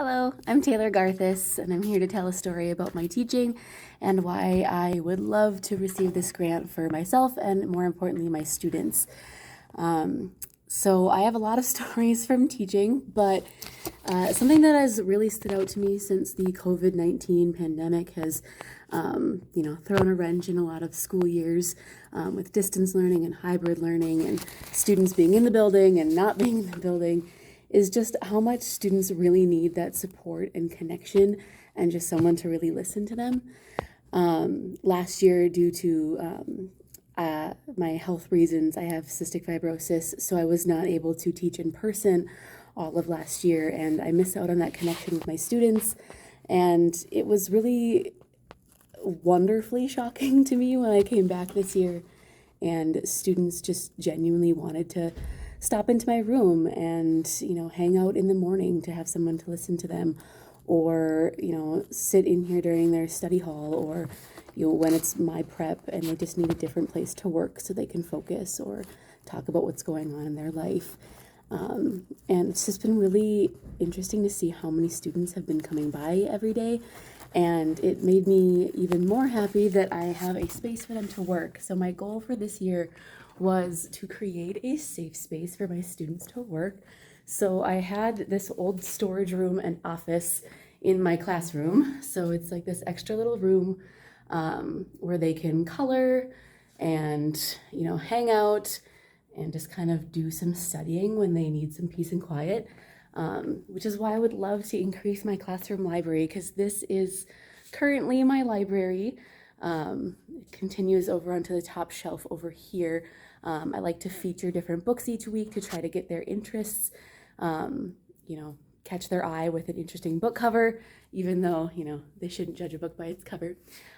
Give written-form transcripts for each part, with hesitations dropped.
Hello, I'm Taylor Garthis, and I'm here to tell a story about my teaching and why I would love to receive this grant for myself and, more importantly, my students. So I have a lot of stories from teaching, but something that has really stood out to me since the COVID-19 pandemic has, thrown a wrench in a lot of school years with distance learning and hybrid learning and students being in the building and not being in the building, is just how much students really need that support and connection and just someone to really listen to them. Last year, due to my health reasons, I have cystic fibrosis, so I was not able to teach in person all of last year, and I missed out on that connection with my students. And it was really wonderfully shocking to me when I came back this year and students just genuinely wanted to stop into my room and, hang out in the morning to have someone to listen to them, or, sit in here during their study hall, or, when it's my prep and they just need a different place to work so they can focus or talk about what's going on in their life. And it's just been really interesting to see how many students have been coming by every day. And it made me even more happy that I have a space for them to work. So my goal for this year was to create a safe space for my students to work. So I had this old storage room and office in my classroom. So it's like this extra little room where they can color and, hang out and just kind of do some studying when they need some peace and quiet. Which is why I would love to increase my classroom library, because this is currently my library. It continues over onto the top shelf over here. I like to feature different books each week to try to get their interests, catch their eye with an interesting book cover, even though, they shouldn't judge a book by its cover.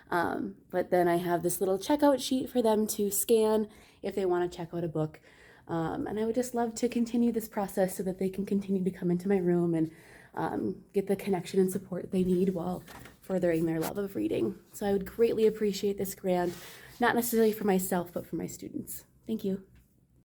But then I have this little checkout sheet for them to scan if they want to check out a book. And I would just love to continue this process so that they can continue to come into my room and get the connection and support they need while furthering their love of reading. So I would greatly appreciate this grant, not necessarily for myself, but for my students. Thank you.